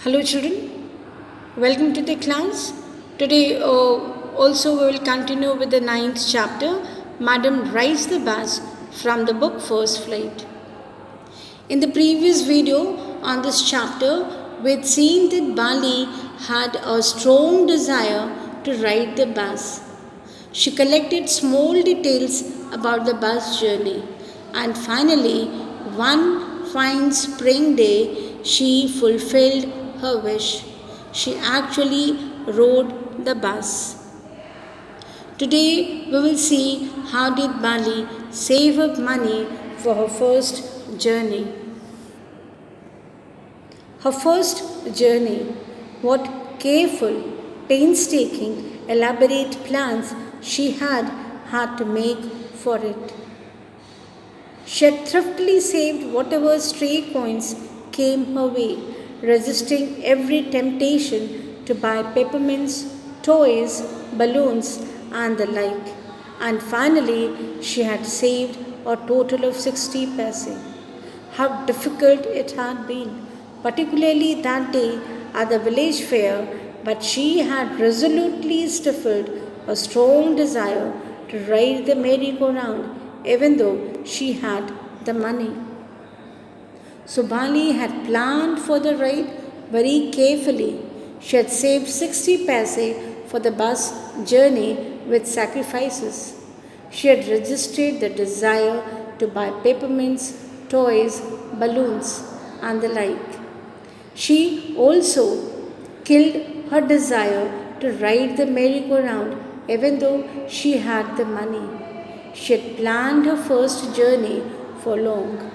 Hello children, welcome to the class. Today also we will continue with the ninth chapter, Madam Rides the Bus from the book First Flight. In the previous video on this chapter, we had seen that Bali had a strong desire to ride the bus. She collected small details about the bus journey and finally, one fine spring day, she fulfilled her wish. She actually rode the bus. Today we will see how did Bali save up money for her first journey. Her first journey, what careful, painstaking, elaborate plans she had to make for it. She had thriftily saved whatever stray coins came her way, resisting every temptation to buy peppermints, toys, balloons, and the like. And finally, she had saved a total of 60 paise. How difficult it had been, particularly that day at the village fair, but she had resolutely stifled a strong desire to ride the merry-go-round, even though she had the money. So Bali had planned for the ride very carefully. She had saved 60 paise for the bus journey with sacrifices. She had registered the desire to buy peppermints, toys, balloons, and the like. She also killed her desire to ride the merry-go-round even though she had the money. She had planned her first journey for long.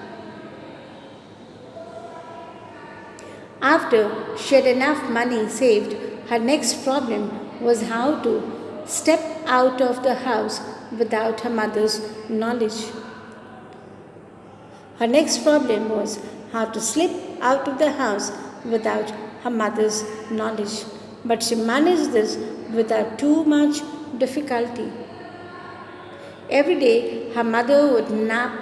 After she had enough money saved, her next problem was how to step out of the house without her mother's knowledge. Her next problem was how to slip out of the house without her mother's knowledge. But she managed this without too much difficulty. Every day, her mother would nap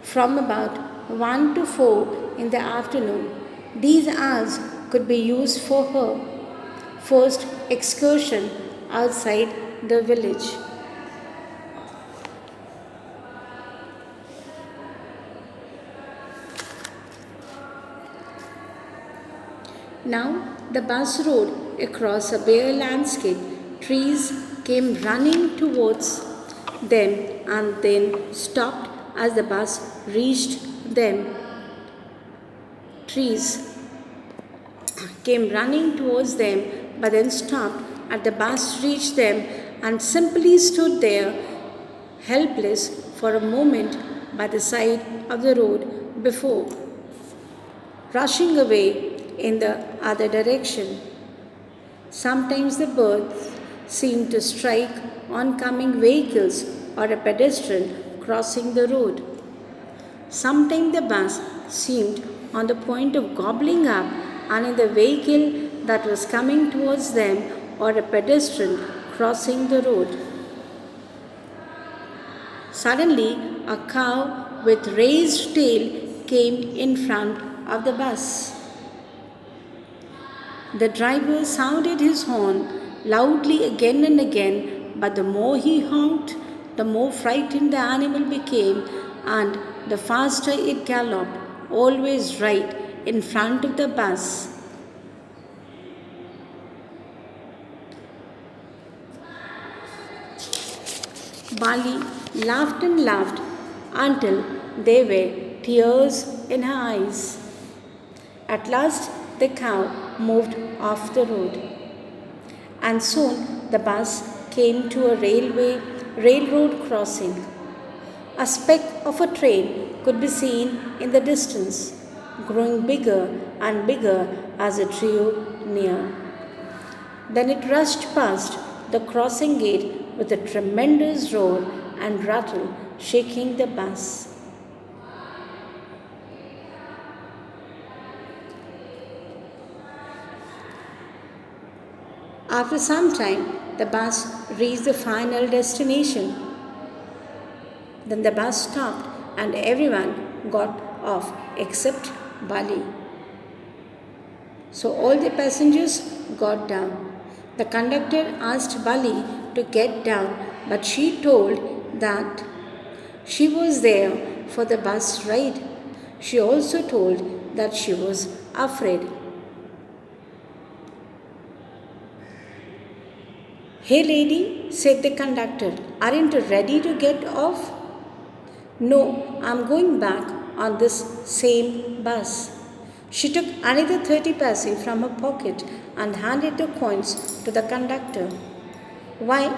from about 1 to 4 in the afternoon. These hours could be used for her first excursion outside the village. Now the bus rode across a bare landscape. Trees came running towards them and then stopped as the bus reached them. Trees came running towards them but then stopped as the bus reached them and simply stood there helpless for a moment by the side of the road before rushing away in the other direction. Sometimes the birds seemed to strike oncoming vehicles or a pedestrian crossing the road. Sometimes the bus seemed on the point of gobbling up another vehicle that was coming towards them or a pedestrian crossing the road. Suddenly, a cow with raised tail came in front of the bus. The driver sounded his horn loudly again and again, but the more he honked, the more frightened the animal became, and the faster it galloped, always right in front of the bus. Bali laughed and laughed until there were tears in her eyes. At last, the cow moved off the road, and soon the bus came to a railroad crossing. A speck of a train could be seen in the distance, growing bigger and bigger as it drew near. Then it rushed past the crossing gate with a tremendous roar and rattle, shaking the bus. After some time, the bus reached the final destination. Then the bus stopped and everyone got off except Bali. So all the passengers got down. The conductor asked Bali to get down, but she told that she was there for the bus ride. She also told that she was afraid. Hey lady, said the conductor, aren't you ready to get off? No, I'm going back on this same bus. She took another 30 paise from her pocket and handed the coins to the conductor. Why?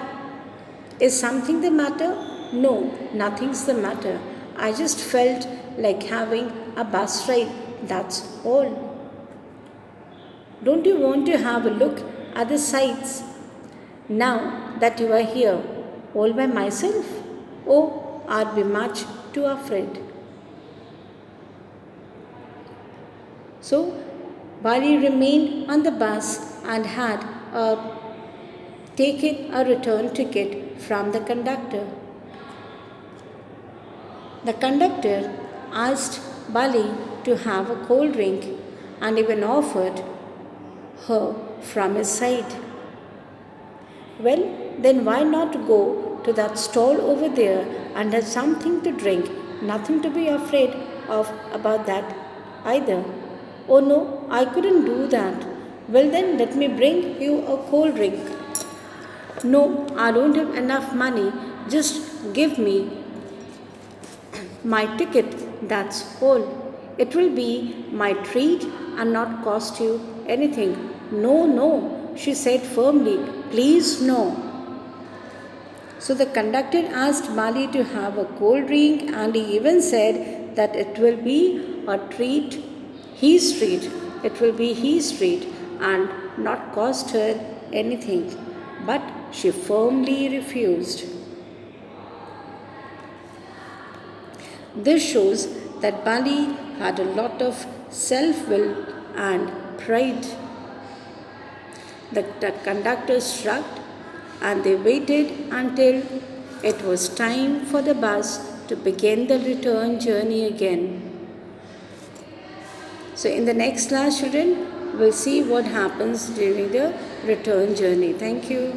Is something the matter? No, nothing's the matter. I just felt like having a bus ride, that's all. Don't you want to have a look at the sights now that you are here all by myself? Oh, I'd be much too afraid. So, Bali remained on the bus and had taken a return ticket from the conductor. The conductor asked Bali to have a cold drink and even offered her from his side. Well, then why not go to that stall over there and have something to drink? Nothing to be afraid of about that either. Oh no, I couldn't do that. Well, then let me bring you a cold drink. No, I don't have enough money. Just give me my ticket, that's all. It will be my treat and not cost you anything. No, no, she said firmly. Please, no. So the conductor asked Bali to have a cold drink and he even said that it will be a treat, his treat. It will be his treat and not cost her anything. But she firmly refused. This shows that Bali had a lot of self will and pride. The conductor shrugged and they waited until it was time for the bus to begin the return journey again. So, in the next class, children, we'll see what happens during the return journey. Thank you.